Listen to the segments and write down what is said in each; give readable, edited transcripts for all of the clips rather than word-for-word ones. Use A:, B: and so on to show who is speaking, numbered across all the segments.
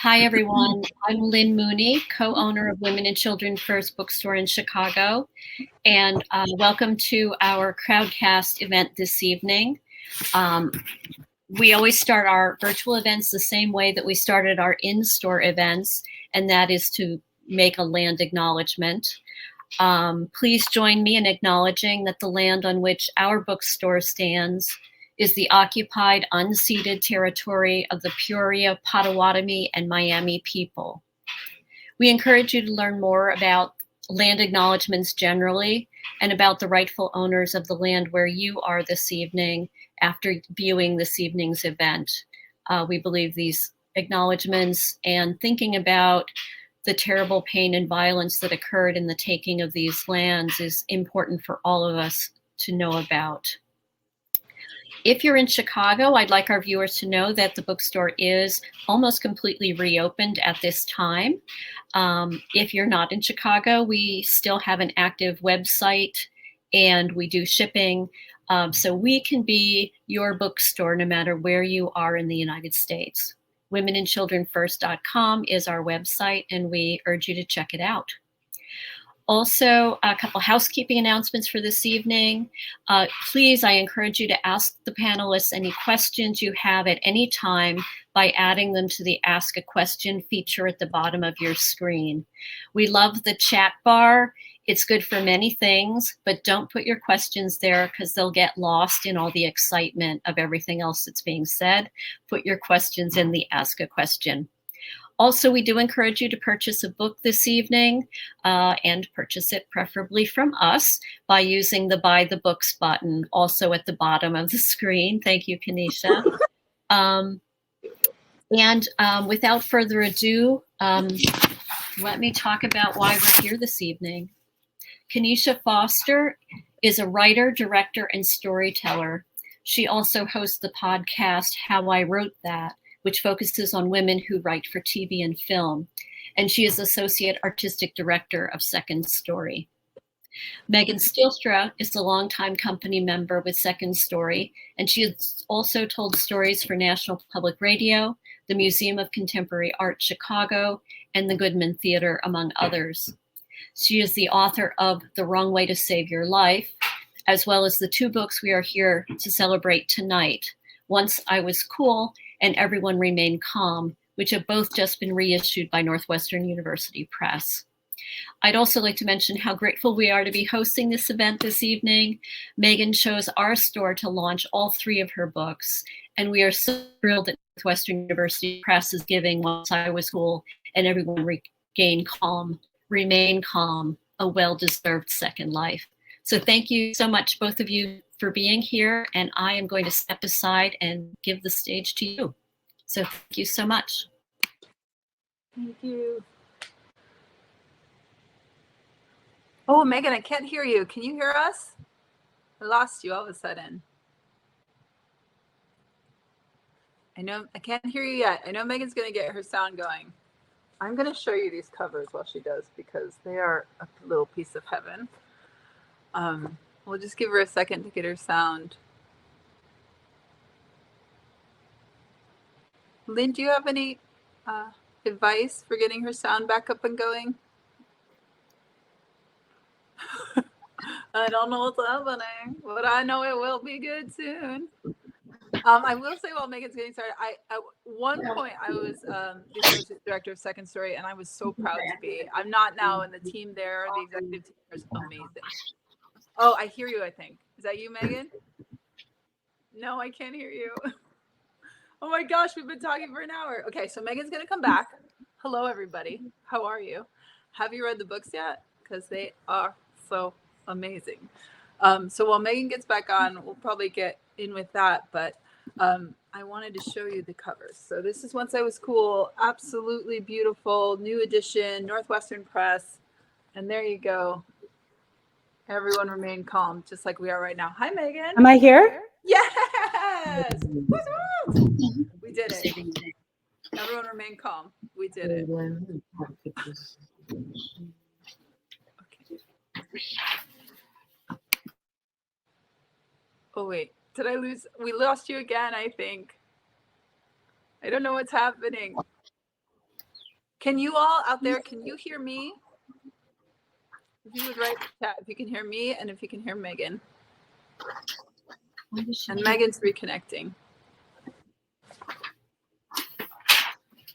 A: Hi, everyone. I'm Lynn Mooney, co-owner of Women and Children First Bookstore in Chicago, and welcome to our Crowdcast event this evening. We always start our virtual events the same way that we started our in-store events, and that is to make a land acknowledgement. Please join me in acknowledging that the land on which our bookstore stands is the occupied, unceded territory of the Peoria, Potawatomi, and Miami people. We encourage you to learn more about land acknowledgements generally and about the rightful owners of the land where you are this evening after viewing this evening's event. We believe these acknowledgements and thinking about the terrible pain and violence that occurred in the taking of these lands is important for all of us to know about. If you're in Chicago, I'd like our viewers to know that the bookstore is almost completely reopened at this time. If you're not in Chicago, we still have an active website and we do shipping. So we can be your bookstore no matter where you are in the United States. womenandchildrenfirst.com is our website, and we urge you to check it out. Also, a couple housekeeping announcements for this evening. Please, I encourage you to ask the panelists any questions you have at any time by adding them to the Ask a Question feature at the bottom of your screen. We love the chat bar. It's good for many things, but don't put your questions there because they'll get lost in all the excitement of everything else that's being said. Put your questions in the Ask a Question. Also, we do encourage you to purchase a book this evening and purchase it preferably from us by using the Buy the Books button, also at the bottom of the screen. Thank you, Kenisha. Without further ado, let me talk about why we're here this evening. Khanisha Foster is a writer, director, and storyteller. She also hosts the podcast How I Wrote That, which focuses on women who write for TV and film. And she is Associate Artistic Director of Second Story. Megan Stielstra is a longtime company member with Second Story, and she has also told stories for National Public Radio, the Museum of Contemporary Art Chicago, and the Goodman Theater, among others. She is the author of The Wrong Way to Save Your Life, as well as the two books we are here to celebrate tonight, Once I Was Cool and Everyone Remained Calm, which have both just been reissued by Northwestern University Press. I'd also like to mention how grateful we are to be hosting this event this evening. Megan chose our store to launch all three of her books, and we are so thrilled that Northwestern University Press is giving Once I Was Cool and Everyone Remain Calm, a well-deserved second life. So thank you so much, both of you, for being here, and I am going to step aside and give the stage to you. So thank you so much.
B: Thank you. Oh, Megan, I can't hear you. Can you hear us? I lost you all of a sudden. I can't hear you yet. I know Megan's going to get her sound going. I'm going to show you these covers while she does because they are a little piece of heaven. We'll just give her a second to get her sound. Lynn, do you have any advice for getting her sound back up and going? I don't know what's happening, but I know it will be good soon. I will say while Megan's getting started, at one point I was the associate director of Second Story, and I was so proud to be. I'm not now, and the team there, the executive team is amazing. Oh, I hear you, I think. Is that you, Megan? No, I can't hear you. Oh my gosh, we've been talking for an hour. Okay, so Megan's going to come back. Hello, everybody. How are you? Have you read the books yet? Because they are so amazing. So while Megan gets back on, we'll probably get in with that. But I wanted to show you the covers. So this is Once I Was Cool. Absolutely beautiful. New edition, Northwestern Press. And there you go. Everyone remain calm, just like we are right now. Hi, Megan.
C: Am I here?
B: Yes. We did it. Everyone remain calm. We did it. Okay. Oh, wait. Did I lose? We lost you again, I think. I don't know what's happening. Can you all out there, can you hear me? If you would write in the chat, if you can hear me and if you can hear Megan. And Megan's reconnecting.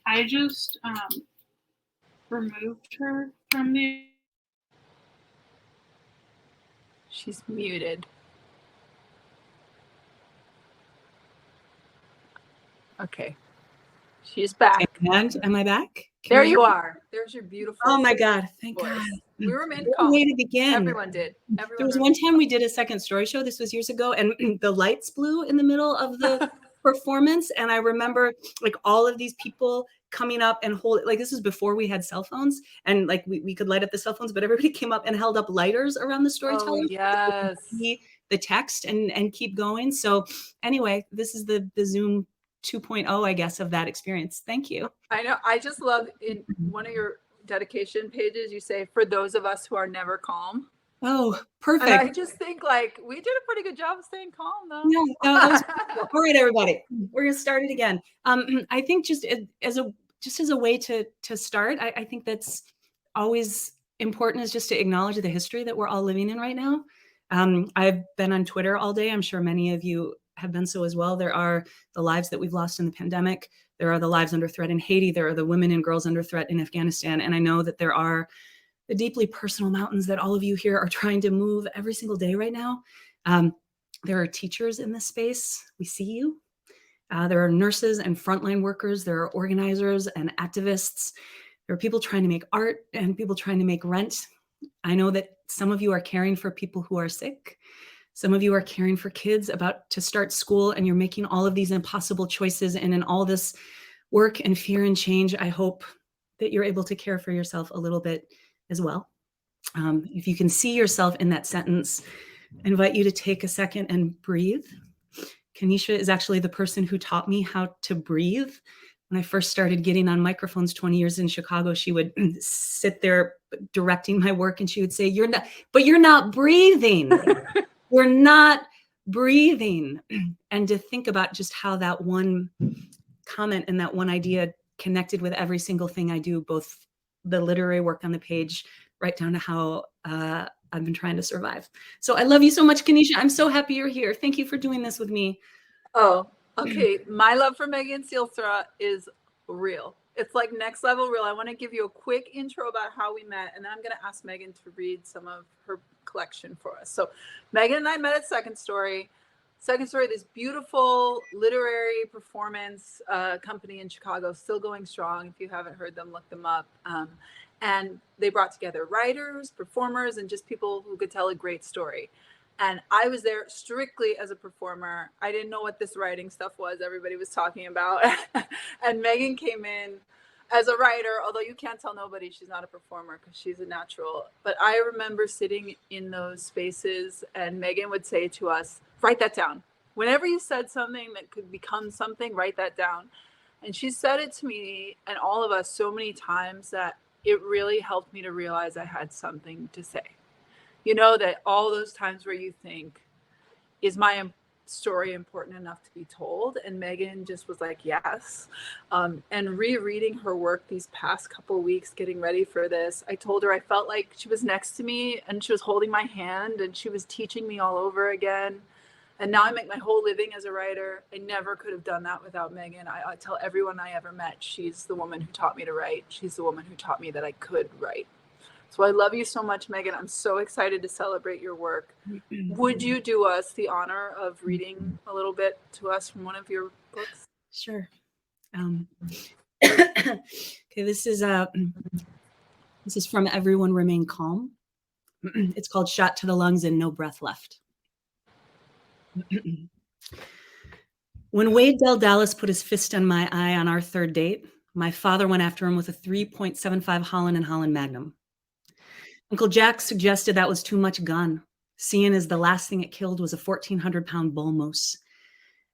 C: I just removed her from the...
B: She's muted. Okay. She's back.
D: And am I back?
B: There you are. There's your beautiful.
D: Oh my God. Thank
B: voice.
D: God.
B: We were meant
D: What a way to begin.
B: Everyone did.
D: There was one time we did a second story show. This was years ago, and the lights blew in the middle of the performance. And I remember like all of these people coming up and hold it. Like this was before we had cell phones, and like we could light up the cell phones, but everybody came up and held up lighters around the storyteller.
B: Oh, yes.
D: The text and keep going. So anyway, this is the Zoom 2.0, I guess, of that experience. Thank you.
B: I know. I just love in one of your dedication pages, you say, for those of us who are never calm.
D: Oh, perfect.
B: And I just think like we did a pretty good job of staying calm though.
D: No, all right, everybody, we're going to start it again. I think just as a way to start, I think that's always important is just to acknowledge the history that we're all living in right now. I've been on Twitter all day. I'm sure many of you have been so as well. There are the lives that we've lost in the pandemic. There are the lives under threat in Haiti. There are the women and girls under threat in Afghanistan. And I know that there are the deeply personal mountains that all of you here are trying to move every single day right now. There are teachers in this space. We see you. There are nurses and frontline workers. There are organizers and activists. There are people trying to make art and people trying to make rent. I know that some of you are caring for people who are sick. Some of you are caring for kids about to start school, and you're making all of these impossible choices. And in all this work and fear and change, I hope that you're able to care for yourself a little bit as well. If you can see yourself in that sentence, I invite you to take a second and breathe. Kenisha is actually the person who taught me how to breathe. When I first started getting on microphones 20 years in Chicago, she would sit there directing my work and she would say, you're not breathing. We're not breathing. And to think about just how that one comment and that one idea connected with every single thing I do, both the literary work on the page, right down to how I've been trying to survive. So I love you so much, Kenisha. I'm so happy you're here. Thank you for doing this with me.
B: Oh, okay. My love for Megan Stielstra is real. It's like next level real. I want to give you a quick intro about how we met, and then I'm going to ask Megan to read some of her collection for us. So Megan and I met at Second Story. Second Story, this beautiful literary performance company in Chicago, still going strong. If you haven't heard them, look them up. And they brought together writers, performers, and just people who could tell a great story. And I was there strictly as a performer. I didn't know what this writing stuff was everybody was talking about. And Megan came in as a writer, although you can't tell nobody she's not a performer because she's a natural. But I remember sitting in those spaces and Megan would say to us, write that down. Whenever you said something that could become something, write that down. And she said it to me and all of us so many times that it really helped me to realize I had something to say. You know, that all those times where you think, is my story important enough to be told? And Megan just was like, yes. And rereading her work these past couple of weeks, getting ready for this, I told her I felt like she was next to me and she was holding my hand and she was teaching me all over again. And now I make my whole living as a writer. I never could have done that without Megan. I tell everyone I ever met, she's the woman who taught me to write. She's the woman who taught me that I could write. So I love you so much, Megan. I'm so excited to celebrate your work. Would you do us the honor of reading a little bit to us from one of your books?
D: Sure. Okay, this is from Everyone Remain Calm. It's called Shot to the Lungs and No Breath Left. When Wade Del Dallas put his fist on my eye on our third date, my father went after him with a 3.75 Holland & Holland Magnum. Uncle Jack suggested that was too much gun, seeing as the last thing it killed was a 1,400-pound bull moose.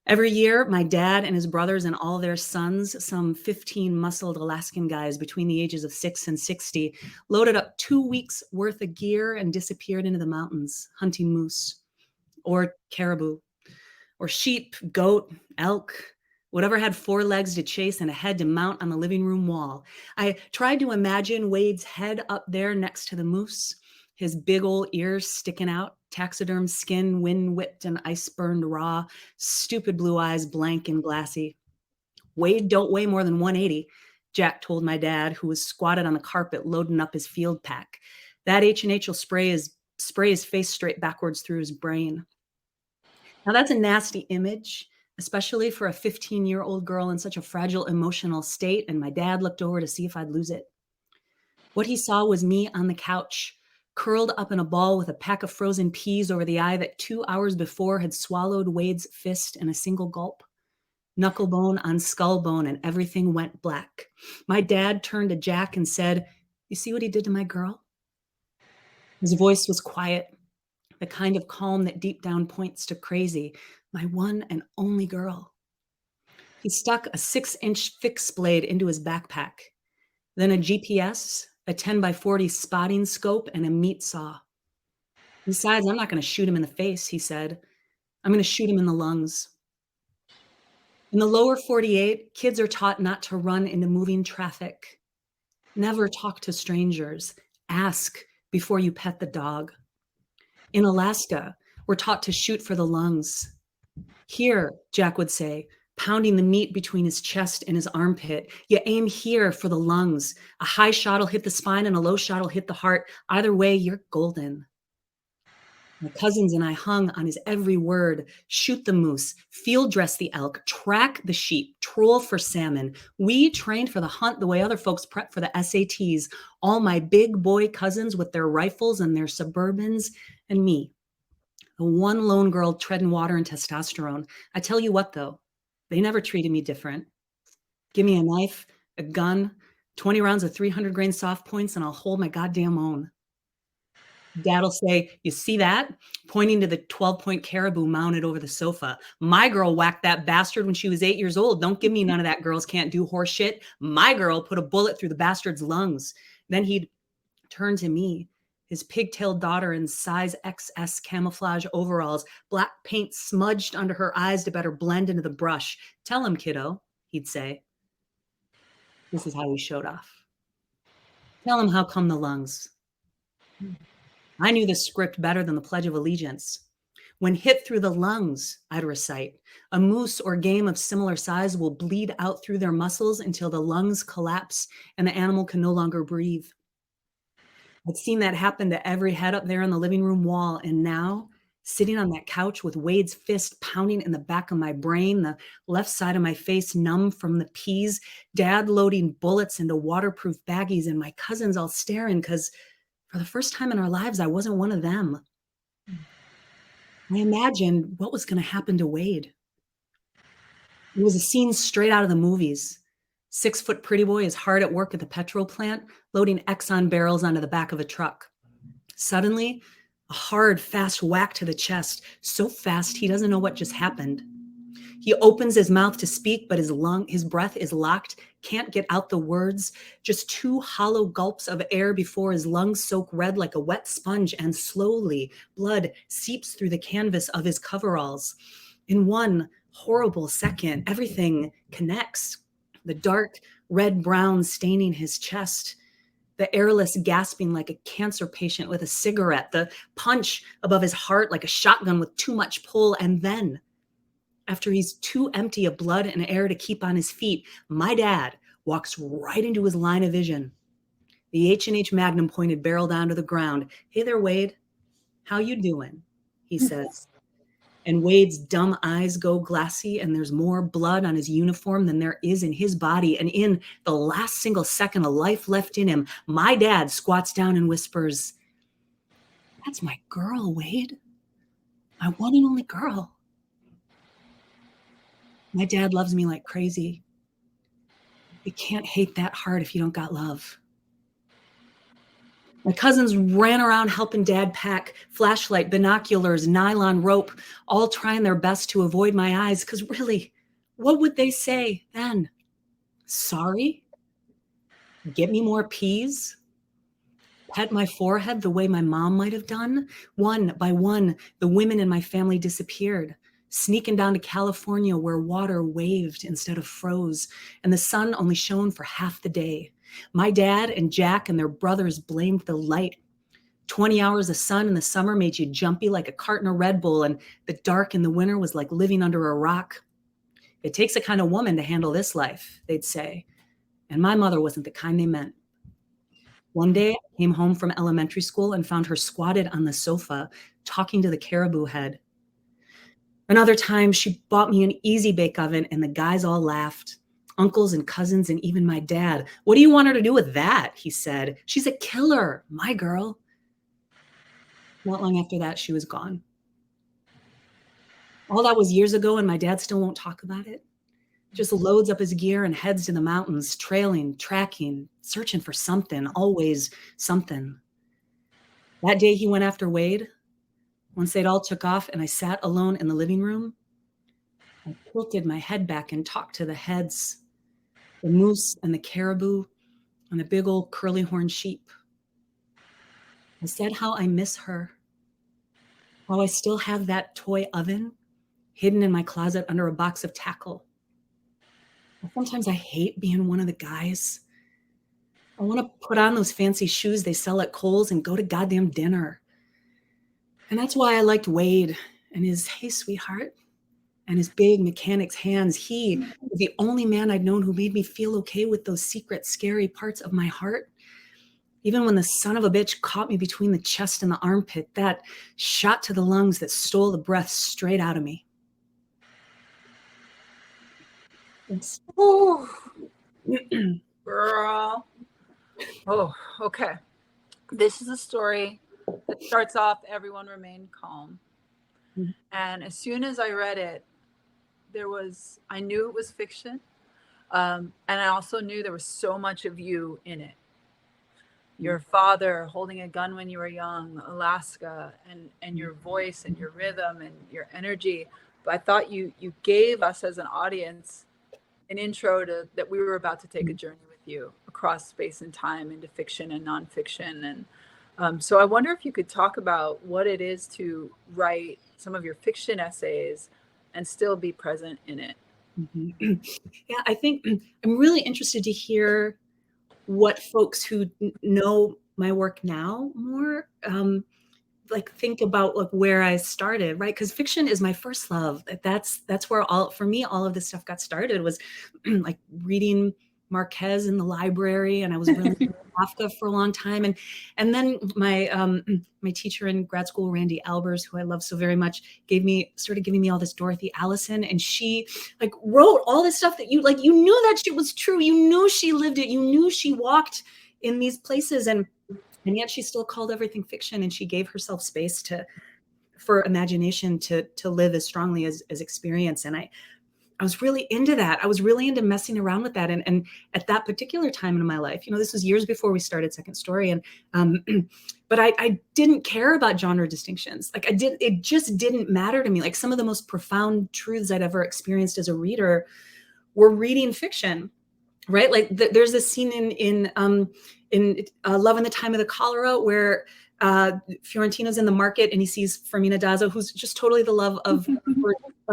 D: Every year, my dad and his brothers and all their sons, some 15 muscled Alaskan guys between the ages of 6 and 60, loaded up 2 weeks' worth of gear and disappeared into the mountains, hunting moose, or caribou, or sheep, goat, elk, whatever had 4 legs to chase and a head to mount on the living room wall. I tried to imagine Wade's head up there next to the moose, his big old ears sticking out, taxiderm skin wind whipped and ice burned raw, stupid blue eyes blank and glassy. Wade don't weigh more than 180, Jack told my dad, who was squatted on the carpet loading up his field pack. That H&H will spray his face straight backwards through his brain. Now that's a nasty image, especially for a 15-year-old girl in such a fragile emotional state, and my dad looked over to see if I'd lose it. What he saw was me on the couch, curled up in a ball with a pack of frozen peas over the eye that 2 hours before had swallowed Wade's fist in a single gulp. Knuckle bone on skull bone, and everything went black. My dad turned to Jack and said, "You see what he did to my girl?" His voice was quiet, the kind of calm that deep down points to crazy. My one and only girl. He stuck a 6-inch fixed blade into his backpack, then a GPS, a 10x40 spotting scope, and a meat saw. "Besides, I'm not going to shoot him in the face," he said. "I'm going to shoot him in the lungs." In the lower 48, kids are taught not to run into moving traffic. Never talk to strangers. Ask before you pet the dog. In Alaska, we're taught to shoot for the lungs. "Here," Jack would say, pounding the meat between his chest and his armpit. "You aim here for the lungs. A high shot will hit the spine and a low shot will hit the heart. Either way, you're golden." My cousins and I hung on his every word. Shoot the moose, field dress the elk, track the sheep, troll for salmon. We trained for the hunt the way other folks prep for the SATs. All my big boy cousins with their rifles and their Suburbans, and me, the one lone girl treading water and testosterone. I tell you what, though, they never treated me different. Give me a knife, a gun, 20 rounds of 300-grain soft points, and I'll hold my goddamn own. Dad'll say, "You see that?" Pointing to the 12-point caribou mounted over the sofa. "My girl whacked that bastard when she was 8 years old. Don't give me none of that girls can't do horse shit. My girl put a bullet through the bastard's lungs." Then he'd turn to me, his pigtailed daughter in size XS camouflage overalls, black paint smudged under her eyes to better blend into the brush. "Tell him, kiddo," he'd say. This is how he showed off. "Tell him how come the lungs." I knew the script better than the Pledge of Allegiance. "When hit through the lungs," I'd recite, "a moose or game of similar size will bleed out through their muscles until the lungs collapse and the animal can no longer breathe." I'd seen that happen to every head up there on the living room wall, and now, sitting on that couch with Wade's fist pounding in the back of my brain, the left side of my face numb from the peas, Dad loading bullets into waterproof baggies, and my cousins all staring because for the first time in our lives, I wasn't one of them. I imagined what was going to happen to Wade. It was a scene straight out of the movies. 6-foot pretty boy is hard at work at the petrol plant, loading Exxon barrels onto the back of a truck. Suddenly, a hard, fast whack to the chest, so fast he doesn't know what just happened. He opens his mouth to speak, but his breath is locked, can't get out the words, just 2 hollow gulps of air before his lungs soak red like a wet sponge, and slowly blood seeps through the canvas of his coveralls. In one horrible second, everything connects. The dark red-brown staining his chest, the airless gasping like a cancer patient with a cigarette, the punch above his heart like a shotgun with too much pull, and then, after he's too empty of blood and air to keep on his feet, my dad walks right into his line of vision. The H&H Magnum pointed barrel down to the ground. "Hey there, Wade. How you doing?" he says. And Wade's dumb eyes go glassy, and there's more blood on his uniform than there is in his body. And in the last single second of life left in him, my dad squats down and whispers, "That's my girl, Wade. My one and only girl." My dad loves me like crazy. You can't hate that hard if you don't got love. My cousins ran around helping Dad pack, flashlight, binoculars, nylon rope, all trying their best to avoid my eyes, because really, what would they say then? Sorry? Get me more peas? Pet my forehead the way my mom might have done? One by one, the women in my family disappeared. sneaking down to California where water waved instead of froze, and the sun only shone for half the day. My dad and Jack and their brothers blamed the light. 20 hours of sun in the summer made you jumpy like a carton of Red Bull, and the dark in the winter was like living under a rock. It takes a kind of woman to handle this life, they'd say. And my mother wasn't the kind they meant. One day, I came home from elementary school and found her squatted on the sofa, talking to the caribou head. Another time, she bought me an Easy Bake Oven, and the guys all laughed. Uncles and cousins and even my dad. What do you want her to do with that? He said. She's a killer, my girl. Not long after that, she was gone. All that was years ago, and my dad still won't talk about it. Just loads up his gear and heads to the mountains, trailing, tracking, searching for something, always something. That day he went after Wade. Once they'd all took off and I sat alone in the living room, I tilted my head back and talked to the heads, the moose and the caribou and the big old curly horned sheep. I said how I miss her, how I still have that toy oven hidden in my closet under a box of tackle. Sometimes I hate being one of the guys. I want to put on those fancy shoes they sell at Kohl's and go to goddamn dinner. And that's why I liked Wade and his, hey, sweetheart, and his big mechanic's hands. He was the only man I'd known who made me feel okay with those secret, scary parts of my heart. Even when the son of a bitch caught me between the chest and the armpit, that shot to the lungs that stole the breath straight out of me.
B: Oh, girl. Oh, okay. This is a story that starts off, everyone remained calm. Mm-hmm. And as soon as I read it, I knew it was fiction. And I also knew there was so much of you in it. Your father holding a gun when you were young, Alaska, and your voice and your rhythm and your energy. But I thought you gave us as an audience an intro to that we were about to take a journey with you across space and time into fiction and nonfiction. And so I wonder if you could talk about what it is to write some of your fiction essays and still be present in it.
D: Mm-hmm. Yeah, I think I'm really interested to hear what folks who know my work now more like think about like where I started, right? Because fiction is my first love. That's where all of this stuff got started, was like reading Marquez in the library, and I was really Kafka for a long time, and then my teacher in grad school, Randy Albers, who I love so very much, started giving me all this Dorothy Allison, and she like wrote all this stuff that you knew that shit was true, you knew she lived it, you knew she walked in these places, and yet she still called everything fiction, and she gave herself space for imagination to live as strongly as experience. And I was really into that. I was really into messing around with that. And at that particular time in my life, this was years before we started Second Story. And, but I didn't care about genre distinctions. It just didn't matter to me. Like some of the most profound truths I'd ever experienced as a reader were reading fiction, right? Like there's this scene in Love in the Time of the Cholera where Fiorentino's in the market and he sees Fermina Dazo, who's just totally the love of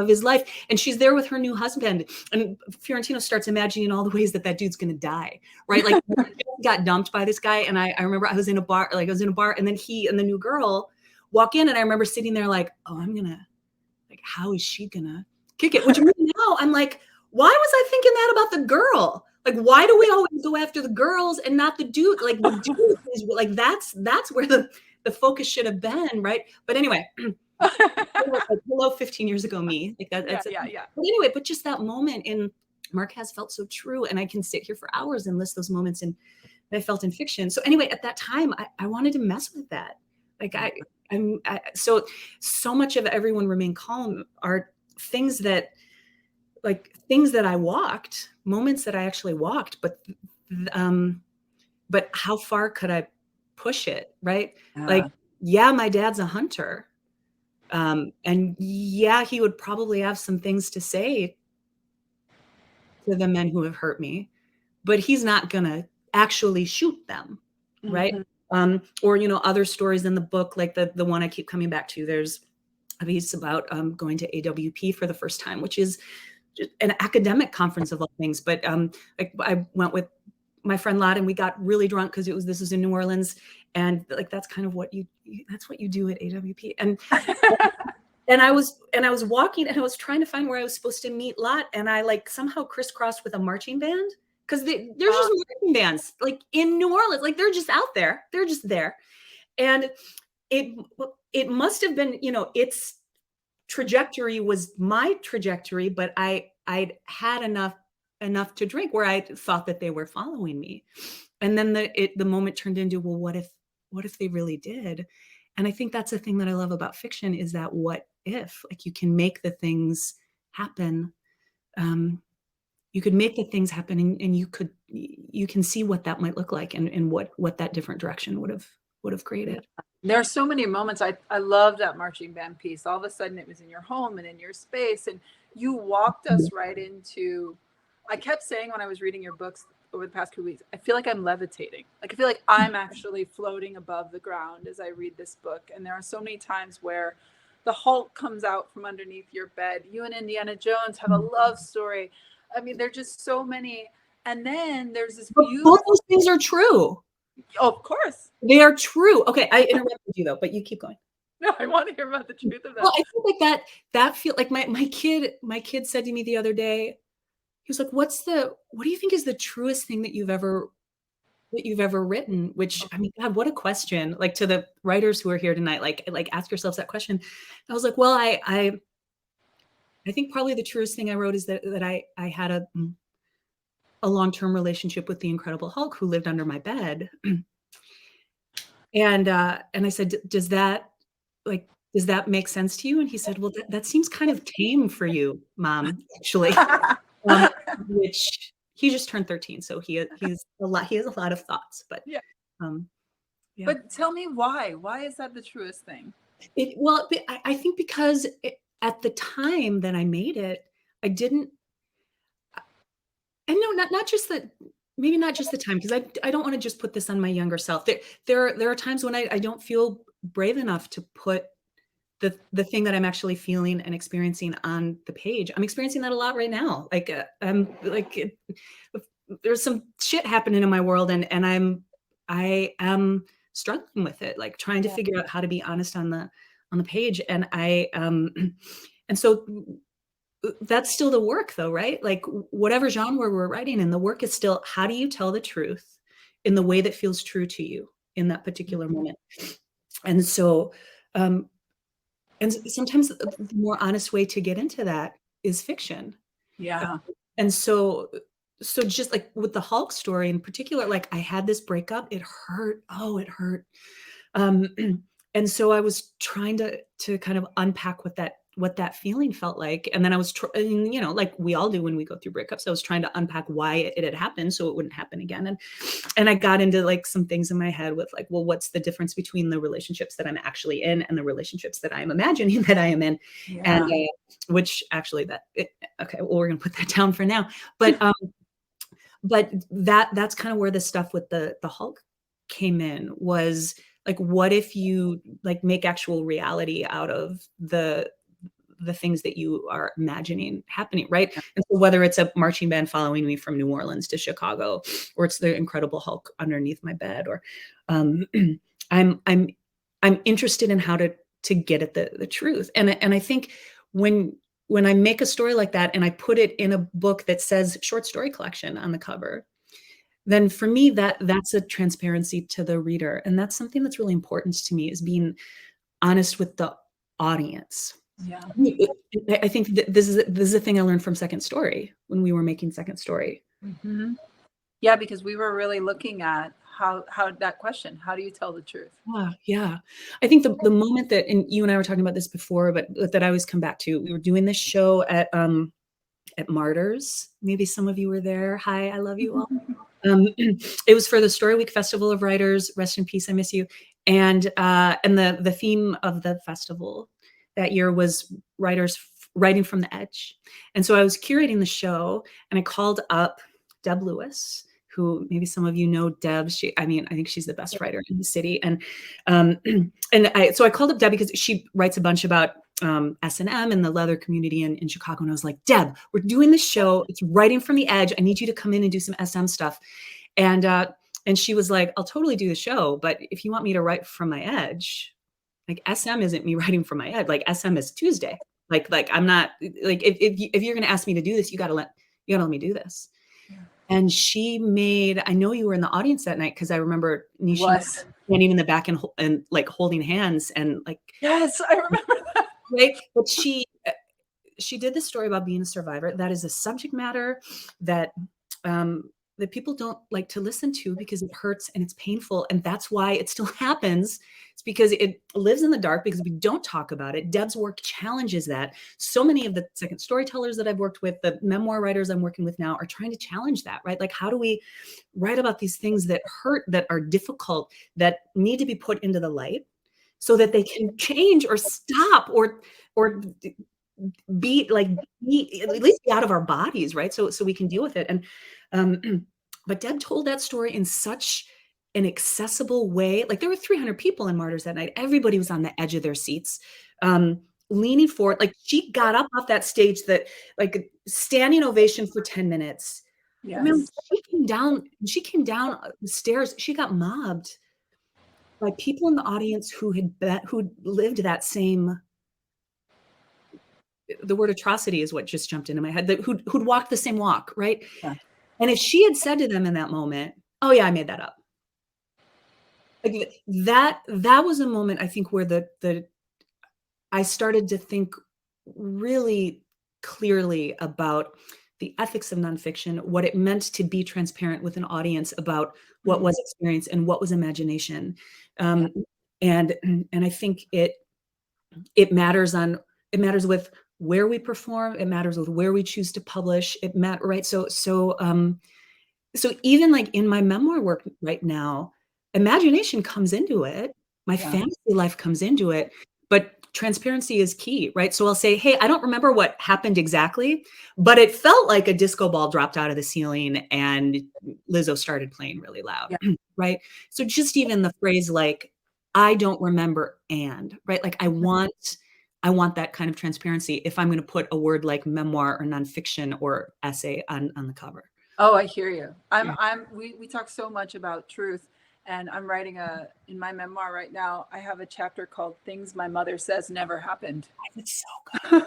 D: his life. And she's there with her new husband. And Fiorentino starts imagining all the ways that dude's going to die, right? Like got dumped by this guy. And I remember I was in a bar, and then he and the new girl walk in, and I remember sitting there like, oh, how is she going to kick it? Which now I'm like, why was I thinking that about the girl? Like, why do we always go after the girls and not the dude? Like the dude is like, that's where the focus should have been, right? But anyway, hello, 15 years ago, me. Like that's
B: yeah.
D: But anyway, but just that moment in Marquez felt so true, and I can sit here for hours and list those moments that I felt in fiction. So anyway, at that time, I wanted to mess with that. Like so much of Everyone Remain Calm are things that I walked, moments that I actually walked, but how far could I push it, right? Like, yeah, my dad's a hunter. And yeah, he would probably have some things to say to the men who have hurt me, but he's not gonna actually shoot them, right? Mm-hmm. Or, other stories in the book, like the one I keep coming back to, there's a piece about going to AWP for the first time, which is just an academic conference of all things. But I went with my friend Lot, and we got really drunk because this was in New Orleans, and like that's kind of what you do at AWP. And I was walking, and I was trying to find where I was supposed to meet Lot, and I like somehow crisscrossed with a marching band, because there's just marching bands like in New Orleans, like they're just out there, they're just there. And it must have been, its trajectory was my trajectory, but I'd had enough to drink where I thought that they were following me. And then the moment turned into, well, what if they really did? And I think that's the thing that I love about fiction, is that what if, like, you can make the things happen. You could make the things happen, and you can see what that might look like, and what that different direction would have created.
B: There are so many moments. I love that marching band piece. All of a sudden it was in your home and in your space, and you walked us right into, I kept saying when I was reading your books over the past few weeks, I feel like I'm levitating. Like I feel like I'm actually floating above the ground as I read this book. And there are so many times where the Hulk comes out from underneath your bed. You and Indiana Jones have a love story. I mean, there are just so many. And then there's this beautiful...
D: Both those things are true.
B: Oh, of course.
D: They are true. Okay, I interrupted you though, but you keep going.
B: No, I want to hear about the truth of that.
D: Well, I feel like that feel like my kid said to me the other day, he was like, what do you think is the truest thing that you've ever written? Which, I mean, God, what a question. Like, to the writers who are here tonight, like ask yourselves that question. I was like, well, I think probably the truest thing I wrote is that I had a long-term relationship with the Incredible Hulk, who lived under my bed. And I said, does that make sense to you? And he said, well, that seems kind of tame for you, Mom, actually. Which, he just turned 13, so he has a lot of thoughts. But
B: yeah.
D: Yeah.
B: But tell me why is that the truest thing?
D: I think because at the time that I made it, I didn't, and no, not just that, maybe not just the time, because I don't want to just put this on my younger self. There are times when I don't feel brave enough to put the thing that I'm actually feeling and experiencing on the page. I'm experiencing that a lot right now. Like, there's some shit happening in my world, and I am struggling with it, like trying to figure out how to be honest on the page. And and so that's still the work though, right? Like, whatever genre we're writing in, the work is still, how do you tell the truth in the way that feels true to you in that particular moment? And so, and sometimes the more honest way to get into that is fiction.
B: Yeah.
D: And so just like with the Hulk story in particular, like, I had this breakup, it hurt. Oh, it hurt. And so I was trying to kind of unpack what that feeling felt like. And then I was like we all do when we go through breakups, I was trying to unpack why it had happened so it wouldn't happen again. And I got into like some things in my head with like, well, what's the difference between the relationships that I'm actually in and the relationships that I'm imagining that I am in? Yeah. And which actually okay, well, we're gonna put that down for now. But that's kind of where the stuff with the Hulk came in, was like, what if you like make actual reality out of the things that you are imagining happening, right? And so whether it's a marching band following me from New Orleans to Chicago, or it's the Incredible Hulk underneath my bed, or I'm interested in how to get at the truth. And I think when I make a story like that and I put it in a book that says short story collection on the cover, then for me that's a transparency to the reader. And that's something that's really important to me, is being honest with the audience.
B: Yeah.
D: I think this is a thing I learned from Second Story when we were making Second Story.
B: Mm-hmm. Yeah, because we were really looking at how that question, how do you tell the truth?
D: Yeah. I think the moment that, and you and I were talking about this before, but that I always come back to, we were doing this show at Martyrs. Maybe some of you were there. Hi, I love you all. It was for the Story Week Festival of Writers. Rest in peace, I miss you. And the theme of the festival that year was writers writing from the edge. And so I was curating the show, and I called up Deb Lewis, who maybe some of you know Deb. I think she's the best writer in the city. And so I called up Deb because she writes a bunch about S&M and the leather community in Chicago. And I was like, Deb, we're doing this show. It's writing from the edge. I need you to come in and do some SM stuff. And she was like, I'll totally do the show. But if you want me to write from my edge, like SM isn't me writing from my edge. Like SM is Tuesday. Like I'm not like, if you're going to ask me to do this, you gotta let me do this. Yeah. And she made, I know you were in the audience that night, because I remember Nisha standing in the back and like holding hands and like.
B: Yes, I remember that.
D: Right. But she did this story about being a survivor. That is a subject matter that that people don't like to listen to because it hurts and it's painful. And that's why it still happens. It's because it lives in the dark, because we don't talk about it. Deb's work challenges that. So many of the second storytellers that I've worked with, the memoir writers I'm working with now, are trying to challenge that, right? Like, how do we write about these things that hurt, that are difficult, that need to be put into the light so that they can change or stop or be at least be out of our bodies, right? So we can deal with it. And but Deb told that story in such an accessible way. Like, there were 300 people in Martyrs that night. Everybody was on the edge of their seats, leaning forward. Like, she got up off that stage, that like standing ovation for 10 minutes. Yes. I mean, she came down the stairs. She got mobbed by people in the audience who lived that same. The word atrocity is what just jumped into my head. Who'd walked the same walk, right? Yeah. And if she had said to them in that moment, "Oh yeah, I made that up," like that was a moment, I think, where I started to think really clearly about the ethics of nonfiction, what it meant to be transparent with an audience about what was experience and what was imagination, and I think it matters with where we perform. It matters with where we choose to publish. Right. So even like in my memoir work right now, imagination comes into it. My fantasy life comes into it, but transparency is key, right? So I'll say, hey, I don't remember what happened exactly, but it felt like a disco ball dropped out of the ceiling and Lizzo started playing really loud, right? So just even the phrase like, I don't remember, right? Like I want that kind of transparency if I'm going to put a word like memoir or nonfiction or essay on the cover.
B: Oh, I hear you. We talk so much about truth, and I'm writing in my memoir right now. I have a chapter called "Things My Mother Says Never Happened."
D: It's so good.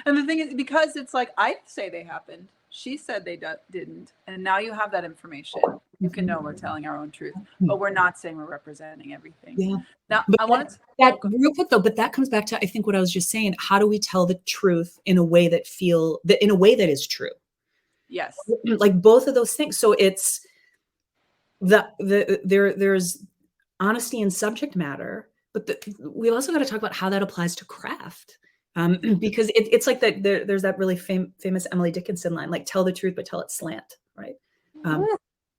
B: And the thing is, because it's like, I say they happened, she said they didn't, and now you have that information. You can know we're telling our own truth, but we're not saying we're representing everything.
D: Yeah.
B: Now,
D: but
B: I want
D: that real quick though, but that comes back to, I think, what I was just saying. How do we tell the truth in a way that is true?
B: Yes.
D: Like both of those things. So it's there's honesty in subject matter, but we also got to talk about how that applies to craft. Because it's like that. There's that really famous Emily Dickinson line, like, tell the truth, but tell it slant, right?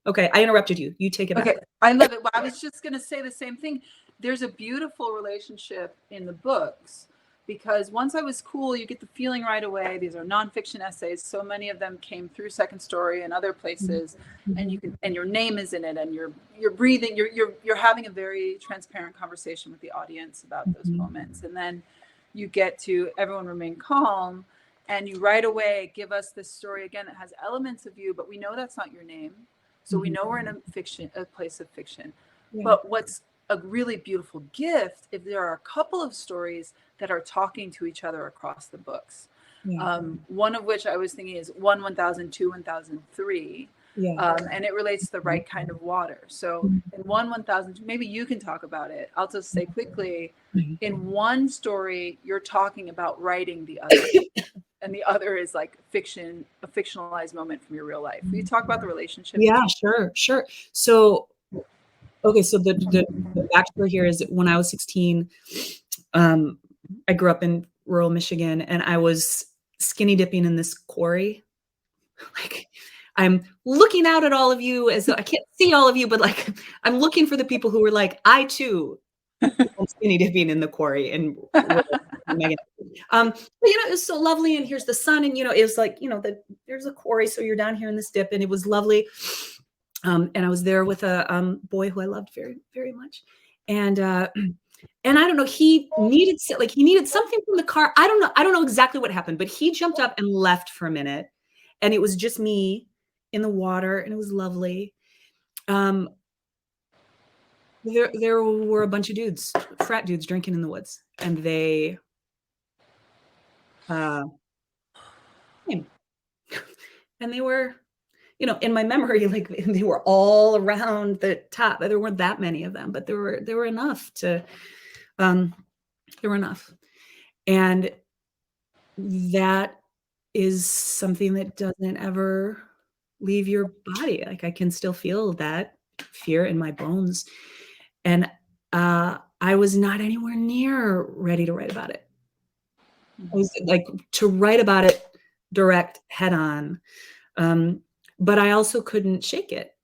D: Okay, I interrupted you. You take it back.
B: Okay, I love it. Well, I was just going to say the same thing. There's a beautiful relationship in the books, because once I was cool, you get the feeling right away. These are nonfiction essays. So many of them came through Second Story and other places, and your name is in it, and you're breathing. You're having a very transparent conversation with the audience about those moments, and then you get to Everyone Remain Calm, and you right away give us this story again that has elements of you, but we know that's not your name. So we know we're in a place of fiction. Yeah. But what's a really beautiful gift, if there are a couple of stories that are talking to each other across the books. Yeah. One of which I was thinking is 1002, 1003. Yeah. And it relates to the right kind of water. So in 1002, maybe you can talk about it. I'll just say quickly, in one story, you're talking about writing the other. And the other is like fiction, a fictionalized moment from your real life. Will you talk about the relationship?
D: Yeah, sure. So, okay, so the backstory here is when I was 16, I grew up in rural Michigan, and I was skinny dipping in this quarry. Like, I'm looking out at all of you as though I can't see all of you, but like I'm looking for the people who were like, I too am skinny dipping in the quarry. And Megan. But it was so lovely, and here's the sun, and it was like, there's a quarry, so you're down here in this dip, and it was lovely. And I was there with a boy who I loved very, very much, and And I don't know, he needed something from the car. I don't know exactly what happened, but he jumped up and left for a minute, and it was just me in the water, and it was lovely. There were a bunch of dudes, frat dudes, drinking in the woods, and they came. And they were, in my memory, like they were all around the top. There weren't that many of them, but there were enough to, there were enough. And that is something that doesn't ever leave your body. Like I can still feel that fear in my bones. And I was not anywhere near ready to write about it. I was like, to write about it direct, head on. But I also couldn't shake it,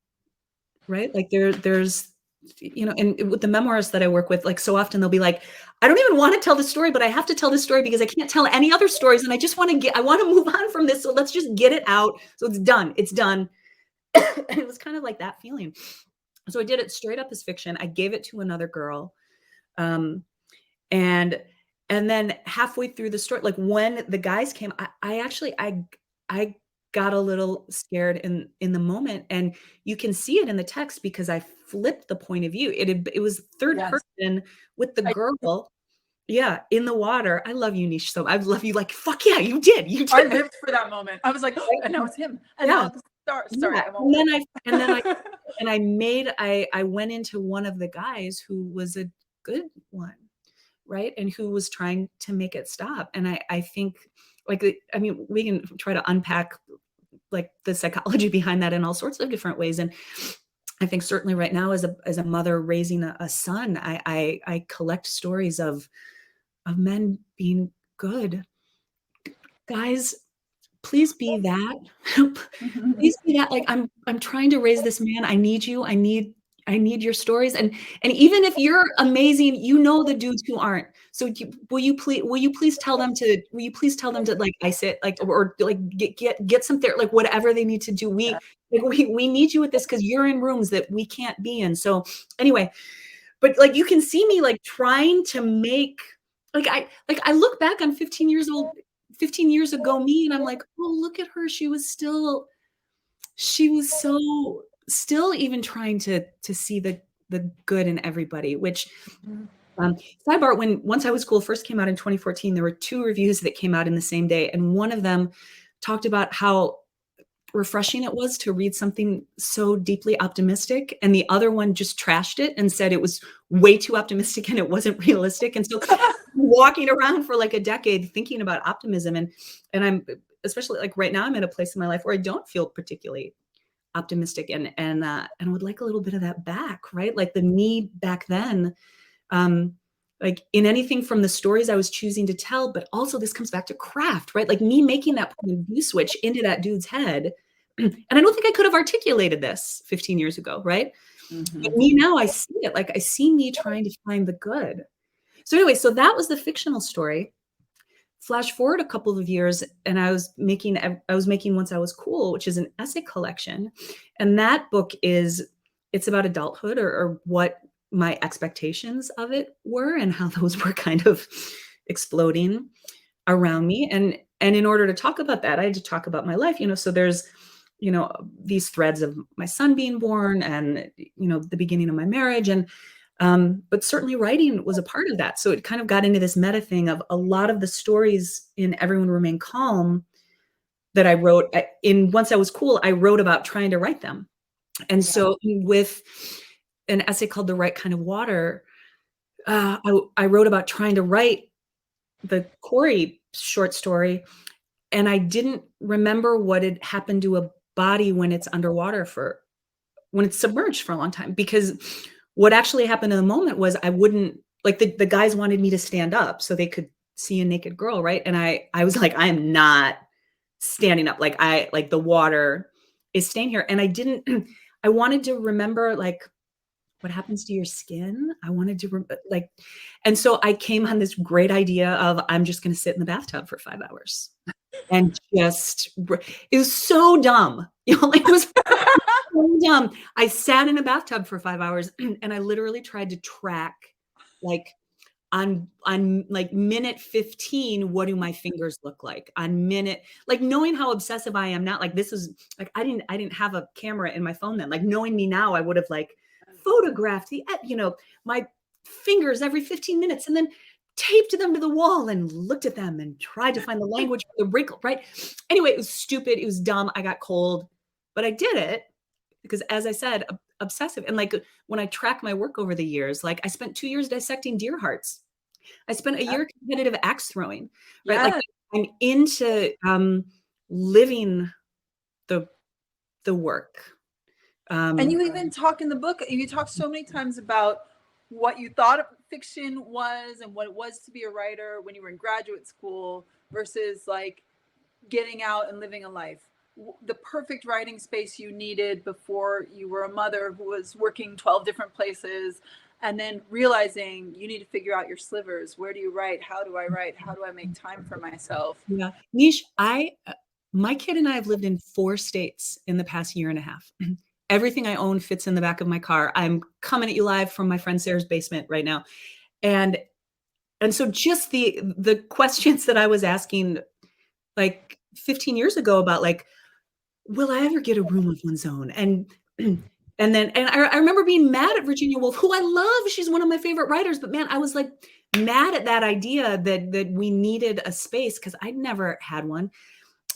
D: right? Like there's, and with the memoirists that I work with, like so often they'll be like, I don't even want to tell the story, but I have to tell this story because I can't tell any other stories. And I just want to move on from this. So let's just get it out. So it's done. It's done. And it was kind of like that feeling. So I did it straight up as fiction. I gave it to another girl. And then halfway through the story, like when the guys came, I got a little scared in the moment, and you can see it in the text because I flipped the point of view. It was third person with the girl, in the water. I love you, Nish. So I love you. Like fuck yeah, you did.
B: I lived for that moment. I was like, oh, and now it's him. And now it's sorry.
D: Yeah. I went into one of the guys who was a good one, right, and who was trying to make it stop. And I think, like, I mean, we can try to unpack like the psychology behind that in all sorts of different ways. And I think certainly right now, as a mother raising a son, I collect stories of men being good. Guys, please be that. Please be that. Like I'm trying to raise this man. I need you. I need your stories. And even if you're amazing, the dudes who aren't. So will you please tell them to like ice it, like, or like get some therapy, like whatever they need to do. We need you with this because you're in rooms that we can't be in. So anyway, but like you can see me like trying to make, I look back on 15 years ago me, and I'm like, oh, look at her. She was so still even trying to see the good in everybody, which sidebar, once I Was Cool first came out in 2014, there were 2 reviews that came out in the same day. And one of them talked about how refreshing it was to read something so deeply optimistic. And the other one just trashed it and said it was way too optimistic and it wasn't realistic. And so walking around for like a decade thinking about optimism, and I'm, especially like right now, I'm in a place in my life where I don't feel particularly optimistic, and would like a little bit of that back, right? Like the me back then, like in anything from the stories I was choosing to tell, but also this comes back to craft, right? Like me making that point of view switch into that dude's head. And I don't think I could have articulated this 15 years ago, right? But me now, I see it. Like I see me trying to find the good. So anyway, so that was the fictional story. Flash forward a couple of years, and I was making Once I Was Cool, which is an essay collection. And that book it's about adulthood, or what my expectations of it were and how those were kind of exploding around me. And in order to talk about that, I had to talk about my life, so there's, these threads of my son being born and, the beginning of my marriage. And but certainly writing was a part of that. So it kind of got into this meta thing of a lot of the stories in Everyone Remain Calm that I wrote in Once I Was Cool, I wrote about trying to write them. And so with an essay called The Right Kind of Water, I wrote about trying to write the Corey short story, and I didn't remember what had happened to a body when it's underwater when it's submerged for a long time, because what actually happened in the moment was I wouldn't, like the guys wanted me to stand up so they could see a naked girl, right? And I was like, I am not standing up. Like the water is staying here. And I wanted to remember like what happens to your skin. I wanted to and so I came on this great idea of I'm just going to sit in the bathtub for 5 hours. And it was so dumb. It was so dumb. I sat in a bathtub for 5 hours and I literally tried to track like on like minute 15, what do my fingers look like? On minute, like knowing how obsessive I am now, like this is like I didn't have a camera in my phone then. Like knowing me now, I would have like photographed the, my fingers every 15 minutes and then taped them to the wall and looked at them and tried to find the language for the wrinkle, right? Anyway, it was stupid. It was dumb. I got cold, but I did it because, as I said, obsessive. And like when I track my work over the years, like I spent 2 years dissecting deer hearts. I spent a year competitive axe throwing, right? Like I'm into living the work.
B: And you even talk in the book, you talk so many times about what you thought fiction was and what it was to be a writer when you were in graduate school versus like getting out and living a life. The perfect writing space you needed before you were a mother who was working 12 different places, and then realizing you need to figure out your slivers. Where do you write? How do I write? How do I make time for myself?
D: Yeah. Nish, my kid and I have lived in 4 states in the past year and a half. Everything I own fits in the back of my car. I'm coming at you live from my friend Sarah's basement right now. And so just the questions that I was asking like 15 years ago about like, will I ever get a room of one's own? And I remember being mad at Virginia Woolf, who I love. She's one of my favorite writers, but man, I was like mad at that idea that we needed a space because I'd never had one.